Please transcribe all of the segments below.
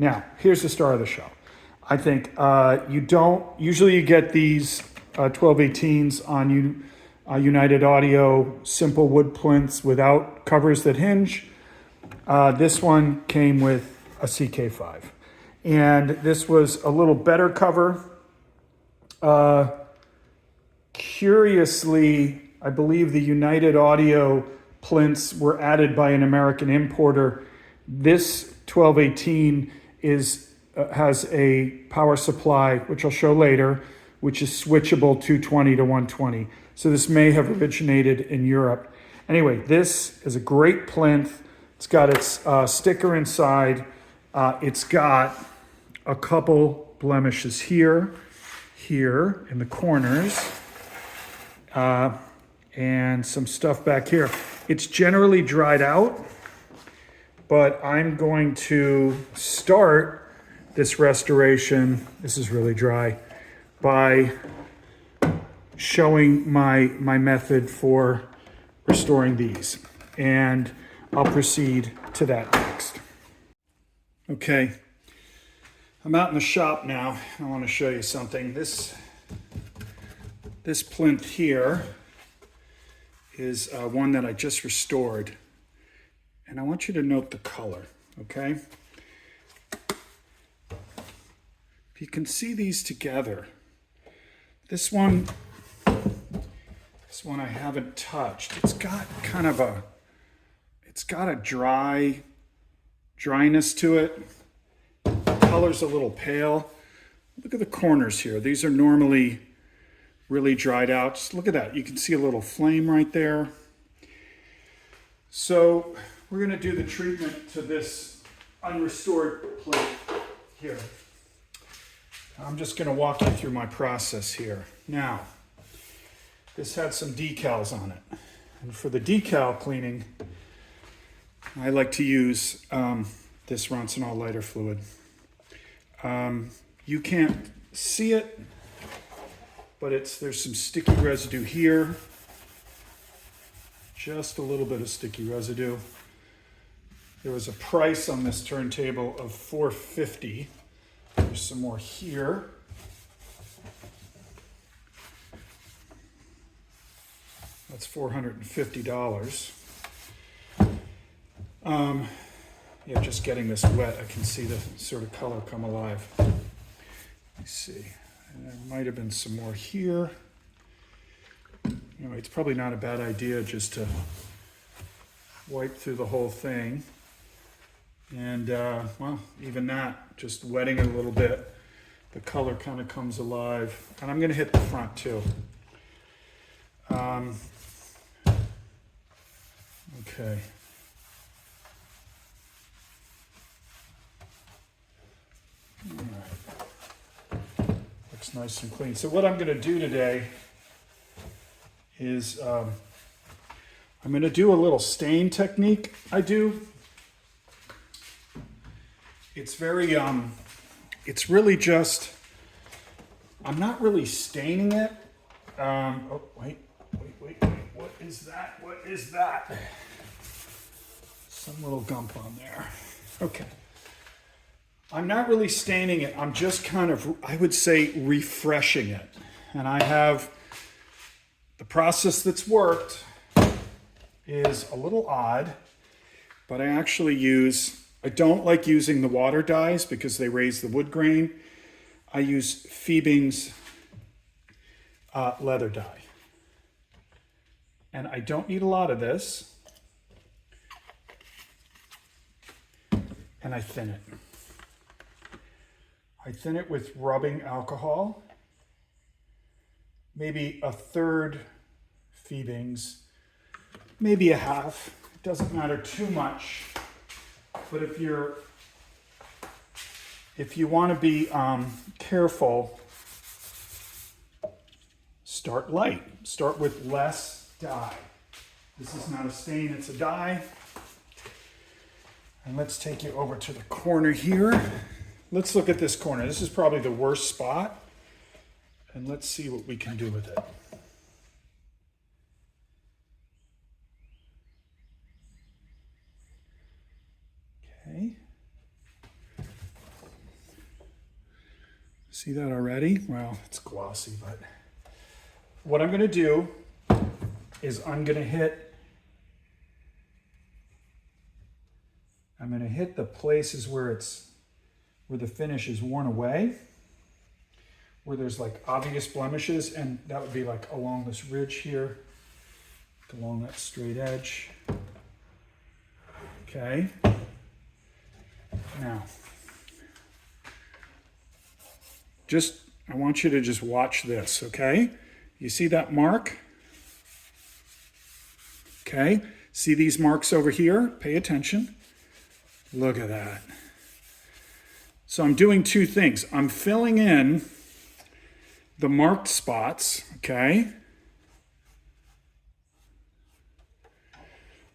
Now, here's the star of the show. I think usually you get these 1218s on United Audio simple wood plinths without covers that hinge. This one came with a CK5. And this was a little better cover. Curiously, I believe the United Audio plinths were added by an American importer. This 1218 has a power supply, which I'll show later, which is switchable 220 to 120. So this may have originated in Europe. Anyway, this is a great plinth. It's got its sticker inside. It's got a couple blemishes here in the corners, and some stuff back here. It's generally dried out, but I'm going to start this restoration, this is really dry, by showing my method for restoring these. And I'll proceed to that next. Okay, I'm out in the shop now. I want to show you something. This plinth here is one that I just restored. And I want you to note the color, okay? If you can see these together, this one I haven't touched. It's got kind of a dryness to it. The color's a little pale. Look at the corners here. These are normally really dried out. Just look at that. You can see a little flame right there. So we're going to do the treatment to this unrestored plate here. I'm just going to walk you through my process here. Now, this had some decals on it. And for the decal cleaning, I like to use this Roncinol lighter fluid. You can't see it, but there's some sticky residue here. Just a little bit of sticky residue. There was a price on this turntable of $450. There's some more here. That's $450. Yeah, just getting this wet, I can see the sort of color come alive. Let me see. And there might have been some more here. Anyway, it's probably not a bad idea just to wipe through the whole thing. And, well, even that, just wetting it a little bit, the color kind of comes alive. And I'm going to hit the front too. Okay. All right. Looks nice and clean. So what I'm going to do today is I'm going to do a little stain technique I do. It's very, it's really just, I'm not really staining it. Oh, wait, what is that? What is that? Some little gump on there. Okay. I'm not really staining it. I'm just kind of, I would say, refreshing it. And I have, the process that's worked is a little odd, but I actually I don't like using the water dyes because they raise the wood grain. I use Fiebing's leather dye. And I don't need a lot of this. And I thin it. I thin it with rubbing alcohol. Maybe a third Fiebing's, maybe a half. It doesn't matter too much. But if you want to be careful, start light. Start with less dye. This is not a stain, it's a dye. And let's take you over to the corner here. Let's look at this corner. This is probably the worst spot. And let's see what we can do with it. Okay. See that already? Well, it's glossy, but what I'm going to do is I'm going to hit the places where the finish is worn away, where there's like obvious blemishes, and that would be like along this ridge here, along that straight edge. Okay. Now, I want you to just watch this, okay? You see that mark? Okay. See these marks over here? Pay attention. Look at that. So I'm doing two things. I'm filling in the marked spots, okay?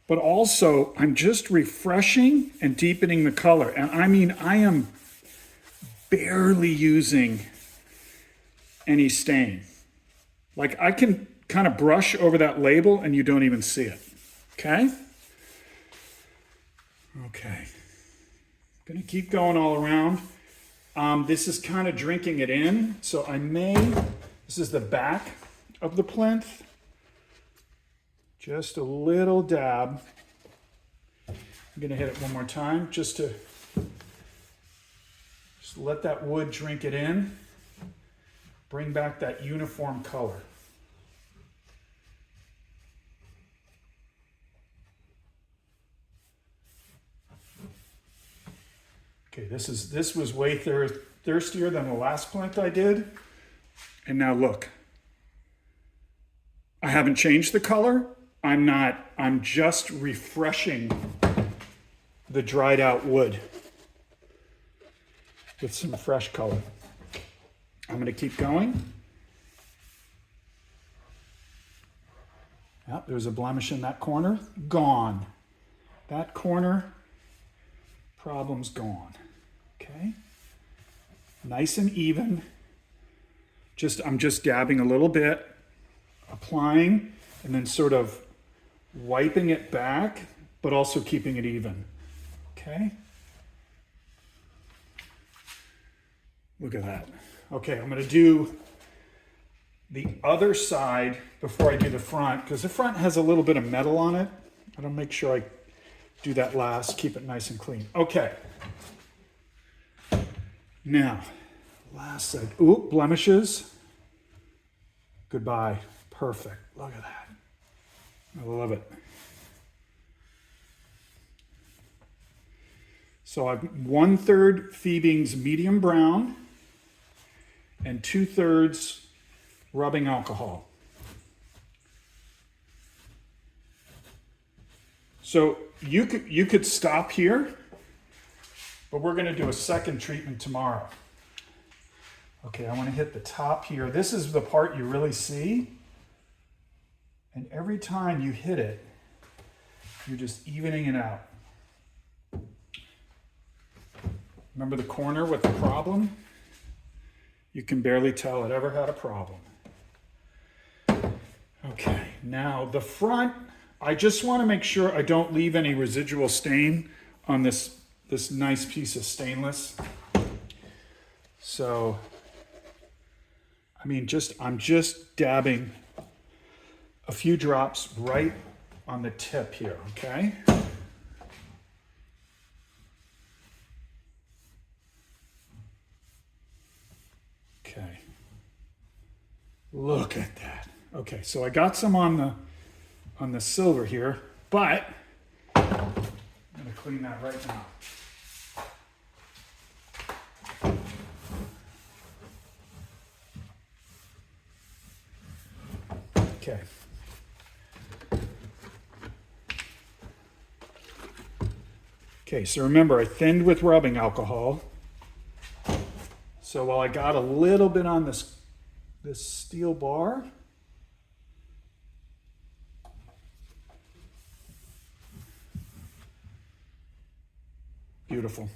But also, I'm just refreshing and deepening the color. And I mean, I am barely using any stain. Like, I can kind of brush over that label and you don't even see it, okay? Okay. Gonna keep going all around. This is kind of drinking it in, so this is the back of the plinth. Just a little dab. I'm gonna hit it one more time just let that wood drink it in. Bring back that uniform color. Okay, this was way thirstier than the last plinth I did. And now look. I haven't changed the color. I'm just refreshing the dried out wood with some fresh color. I'm going to keep going. Yep, there's a blemish in that corner. Gone. That corner, problem's gone. Okay. Nice and even. I'm just dabbing a little bit, applying, and then sort of wiping it back, but also keeping it even. Okay. Look at that. Okay, I'm going to do the other side before I do the front, because the front has a little bit of metal on it. I'm going to make sure I do that last, keep it nice and clean. Okay. Now, last side. Ooh, blemishes. Goodbye. Perfect. Look at that. I love it. So I'm 1/3 Phoebing's medium brown and 2/3 rubbing alcohol. So you could stop here, but we're going to do a second treatment tomorrow. Okay, I want to hit the top here. This is the part you really see. And every time you hit it, you're just evening it out. Remember the corner with the problem? You can barely tell it ever had a problem. Okay, now the front, I just want to make sure I don't leave any residual stain on this nice piece of stainless. So, I mean, I'm just dabbing a few drops right on the tip here, okay? Okay. Look at that. Okay, so I got some on the silver here, but I'm gonna clean that right now. Okay. Okay, so remember I thinned with rubbing alcohol. So while I got a little bit on this steel bar, beautiful.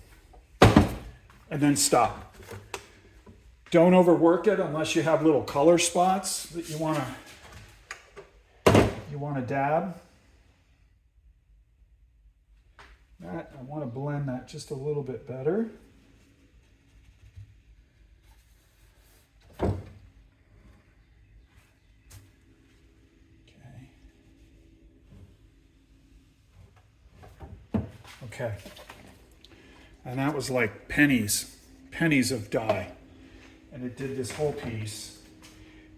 And then stop. Don't overwork it unless you have little color spots that you want to dab. I want to blend that just a little bit better. Okay. And that was like pennies of dye. And it did this whole piece.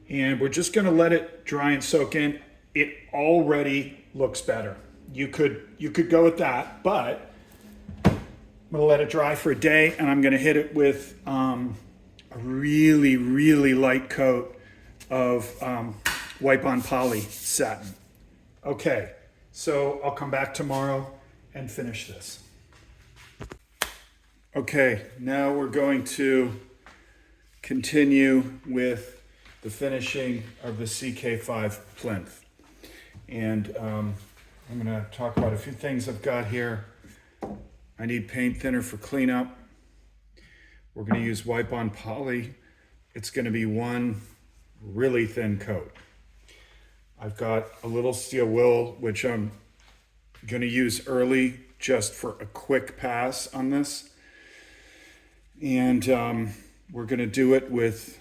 And we're just gonna let it dry and soak in. It already looks better. You could go with that, but I'm gonna let it dry for a day, and I'm gonna hit it with a really, really light coat of wipe-on poly satin. Okay, so I'll come back tomorrow and finish this. Okay, now we're going to continue with the finishing of the CK5 plinth. And I'm gonna talk about a few things I've got here. I need paint thinner for cleanup. We're gonna use wipe-on poly. It's gonna be one really thin coat. I've got a little steel wool, which I'm gonna use early just for a quick pass on this. And we're gonna do it with,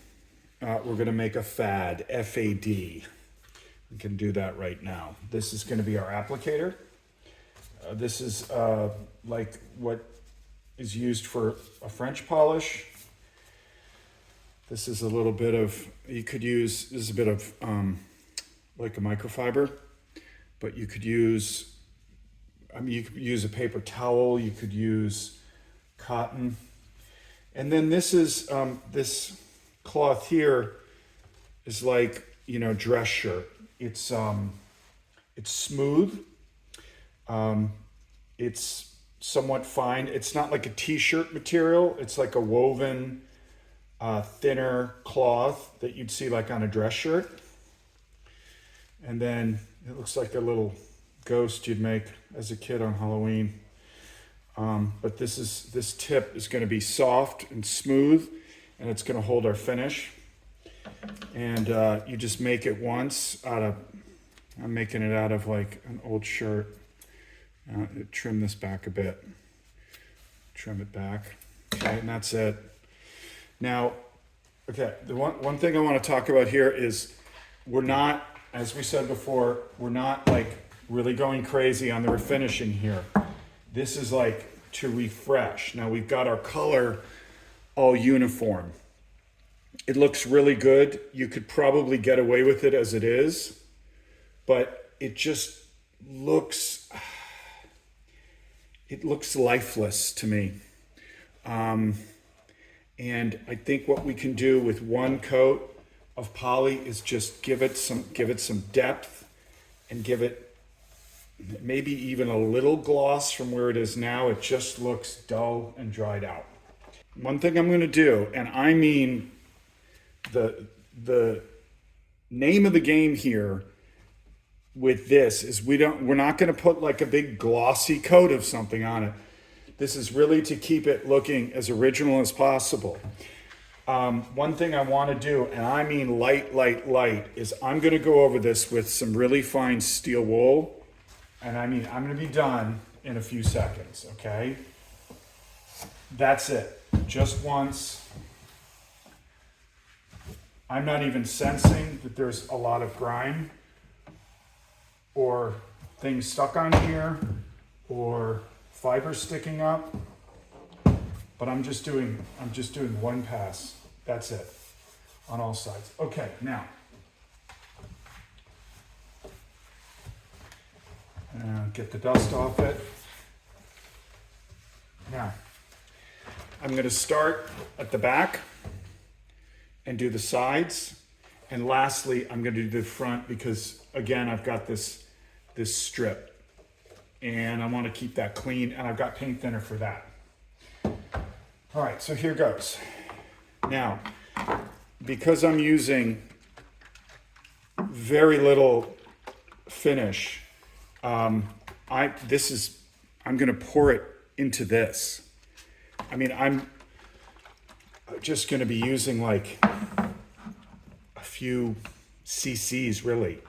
we're gonna make a fad, F-A-D. We can do that right now. This is gonna be our applicator. This is like what is used for a French polish. This is a little bit of, you could use, this is a bit of like a microfiber, but you could use, you could use a paper towel, you could use cotton. And then this is, this cloth here is like, dress shirt. It's smooth. It's somewhat fine. It's not like a t-shirt material. It's like a woven, thinner cloth that you'd see like on a dress shirt. And then it looks like a little ghost you'd make as a kid on Halloween. But this tip is going to be soft and smooth, and it's going to hold our finish. And you just make it once out of, I'm making it out of like an old shirt. Trim this back a bit. Trim it back. Okay, and that's it. Now, okay, the one thing I want to talk about here is we're not, as we said before, we're not like really going crazy on the refinishing here. This is like to refresh. Now we've got our color all uniform. It looks really good. You could probably get away with it as it is, but it just looks, it looks lifeless to me. And I think what we can do with one coat of poly is just give it some depth and give it maybe even a little gloss from where it is now. It just looks dull and dried out. One thing I'm going to do, and I mean the name of the game here with this is we're not going to put like a big glossy coat of something on it. This is really to keep it looking as original as possible. One thing I want to do, and I mean light, is I'm going to go over this with some really fine steel wool. And I mean, I'm going to be done in a few seconds, okay? That's it. Just once. I'm not even sensing that there's a lot of grime or things stuck on here or fibers sticking up. But I'm just doing one pass. That's it on all sides. Okay, now. Get the dust off it. Now, I'm going to start at the back and do the sides. And lastly, I'm going to do the front because, again, I've got this strip. And I want to keep that clean, and I've got paint thinner for that. All right, so here goes. Now, because I'm using very little finish, I'm going to pour it into this. I mean, I'm just going to be using like a few cc's really.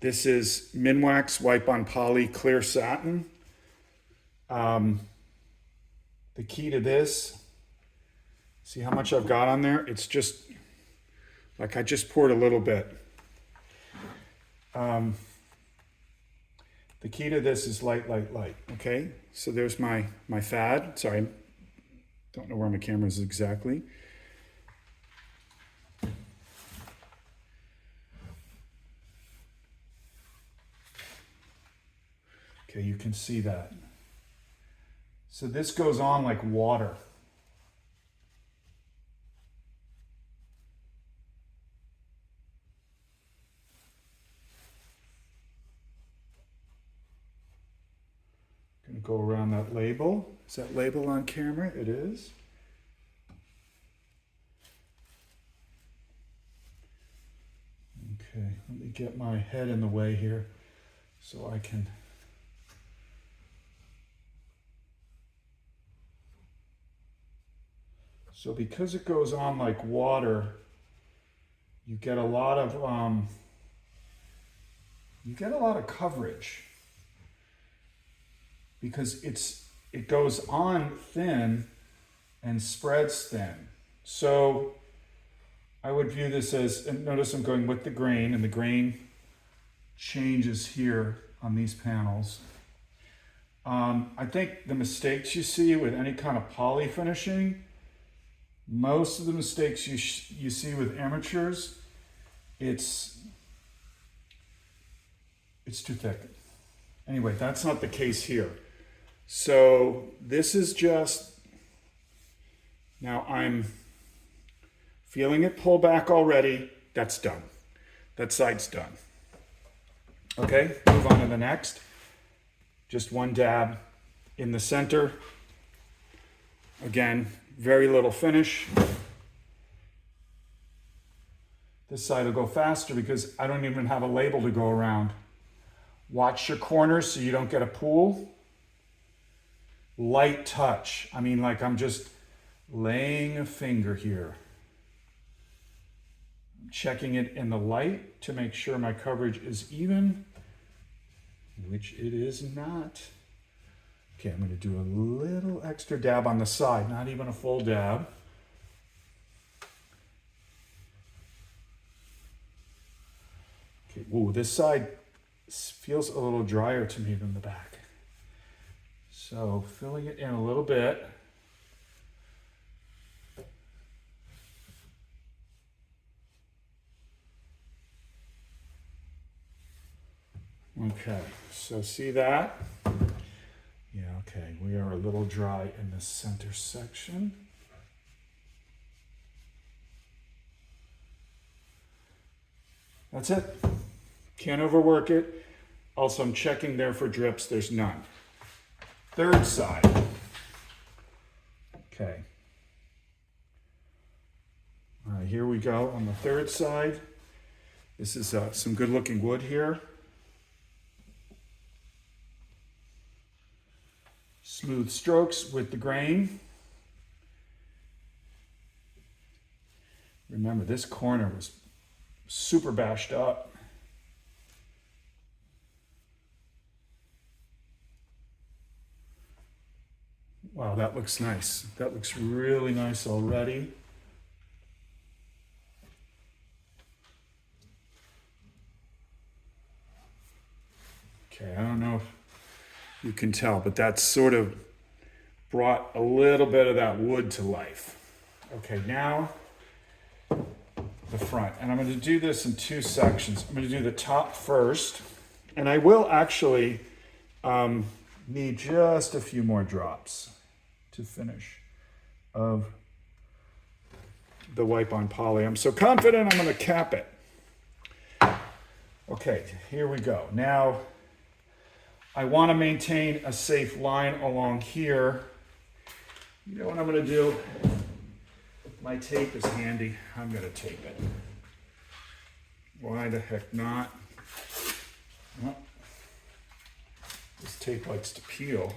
This is Minwax Wipe-On Poly Clear Satin. The key to this, see how much I've got on there? It's just like I just poured a little bit. The key to this is light, light, light, okay? So there's my fad. Sorry, don't know where my camera is exactly. Okay, you can see that. So this goes on like water. Gonna go around that label. Is that label on camera? It is. Okay, let me get my head in the way here so I can. So because it goes on like water, you get a lot of coverage because it goes on thin and spreads thin. So I would view this as, and notice I'm going with the grain, and the grain changes here on these panels. I think the mistakes you see with any kind of poly finishing, most of the mistakes you see with amateurs, it's too thick. Anyway, that's not the case here. So this is just, now I'm feeling it pull back already. That's done. That side's done. Okay, move on to the next. Just one dab in the center. Again, very little finish. This side will go faster because I don't even have a label to go around. Watch your corners so you don't get a pool. Light touch. I mean, like I'm just laying a finger here. Checking it in the light to make sure my coverage is even, which it is not. Okay, I'm going to do a little extra dab on the side, not even a full dab. Okay, ooh, this side feels a little drier to me than the back. So filling it in a little bit. Okay, so see that? Yeah, okay, we are a little dry in the center section. That's it. Can't overwork it. Also, I'm checking there for drips. There's none. Third side. Okay. All right, here we go on the third side. This is some good looking wood here. Smooth strokes with the grain. Remember, this corner was super bashed up. Wow, that looks nice. That looks really nice already. Okay, I don't know if you can tell, but that's sort of brought a little bit of that wood to life. Okay, now the front. And I'm going to do this in two sections. I'm going to do the top first, and I will actually need just a few more drops to finish of the wipe on poly. I'm so confident I'm going to cap it. Okay, here we go. Now, I want to maintain a safe line along here. You know what I'm going to do? My tape is handy. I'm going to tape it. Why the heck not? Well, this tape likes to peel.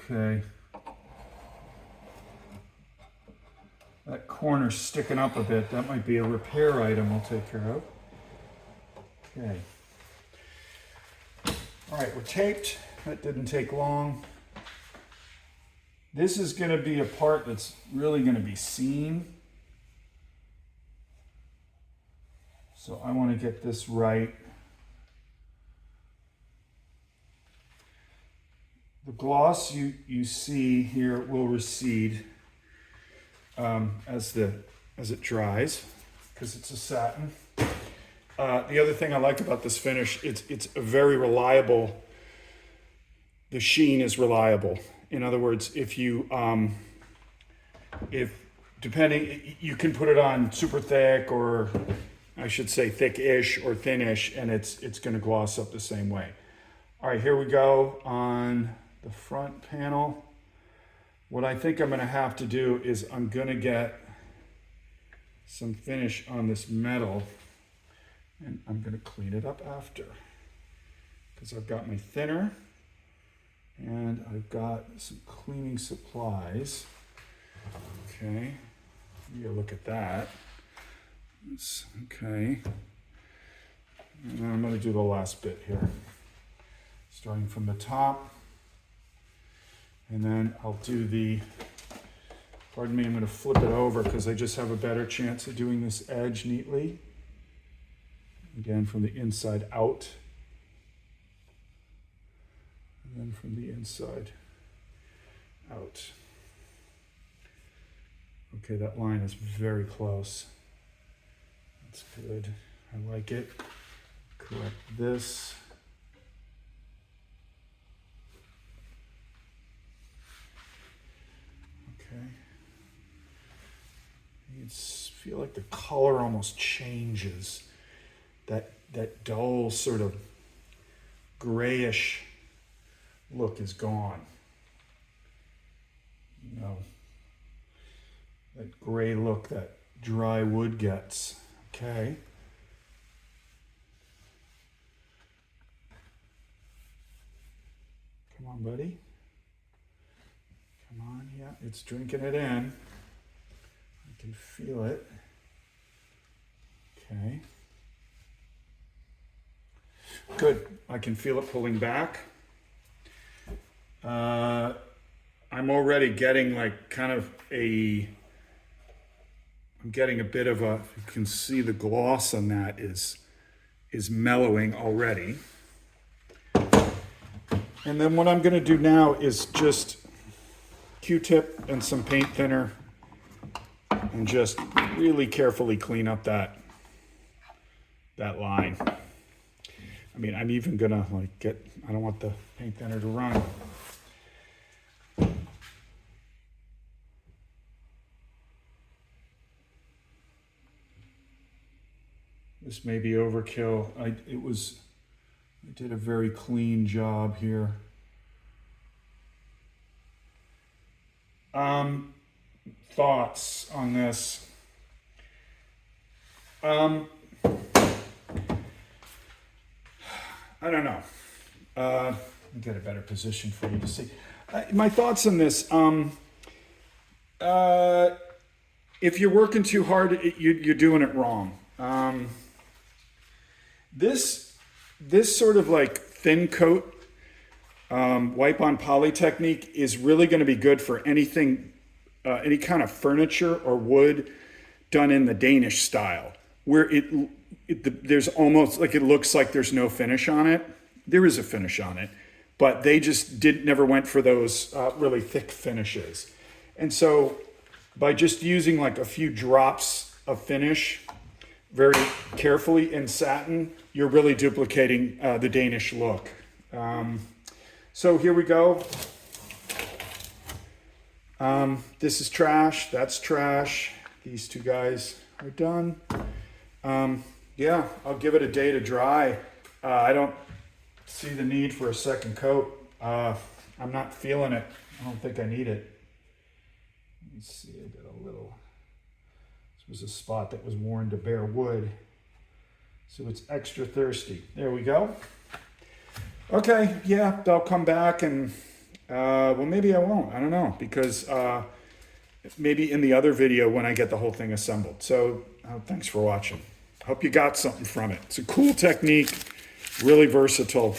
Okay. That corner's sticking up a bit. That might be a repair item we'll take care of. Okay. All right, we're taped. That didn't take long. This is going to be a part that's really going to be seen. So I want to get this right. The gloss you see here will recede as it dries, because it's a satin. The other thing I like about this finish, it's a very reliable. The sheen is reliable. In other words, if you depending, you can put it on super thick, or I should say thick-ish or thin-ish, and it's going to gloss up the same way. All right, here we go on the front panel. What I think I'm going to have to do is I'm going to get some finish on this metal, and I'm going to clean it up after, because I've got my thinner and I've got some cleaning supplies. Okay, you look at that. Okay, and then I'm going to do the last bit here, starting from the top, and then I'll do the, pardon me, I'm going to flip it over because I just have a better chance of doing this edge neatly. Again, from the inside out, and then from the inside out. Okay, that line is very close. That's good. I like it. Correct this. Okay. You feel like the color almost changes. That dull sort of grayish look is gone. You know, that gray look that dry wood gets. Okay. Come on, buddy. Come on, yeah, it's drinking it in. I can feel it. Okay. Good, I can feel it pulling back. I'm already getting like kind of I'm getting a bit of a, you can see the gloss on that is mellowing already. And then what I'm going to do now is just Q-tip and some paint thinner and just really carefully clean up that line. I mean, I'm even gonna I don't want the paint thinner to run. This may be overkill. I did a very clean job here. Thoughts on this? I don't know. I'll get a better position for you to see. My thoughts on this. If you're working too hard, you're doing it wrong. This sort of like thin coat wipe on poly technique is really going to be good for anything, any kind of furniture or wood done in the Danish style, where there's almost like it looks like there's no finish on it. There is a finish on it, but they just never went for those really thick finishes. And so by just using like a few drops of finish very carefully in satin, you're really duplicating the Danish look. So here we go. This is trash, that's trash. These two guys are done. Yeah, I'll give it a day to dry. I don't see the need for a second coat. I'm not feeling it. I don't think I need it. Let me see, I got a little, this was a spot that was worn to bare wood. So it's extra thirsty. There we go. Okay, yeah, they'll come back and Well, maybe I won't. I don't know, because maybe in the other video when I get the whole thing assembled. So thanks for watching. Hope you got something from it. It's a cool technique, really versatile,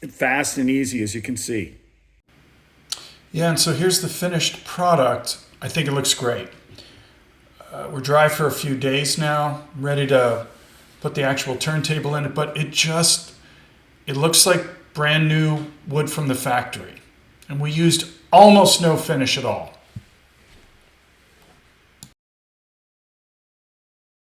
and fast and easy, as you can see. Yeah, and so here's the finished product. I think it looks great. We're dry for a few days now, ready to put the actual turntable in it, but it looks like brand new wood from the factory. And we used almost no finish at all.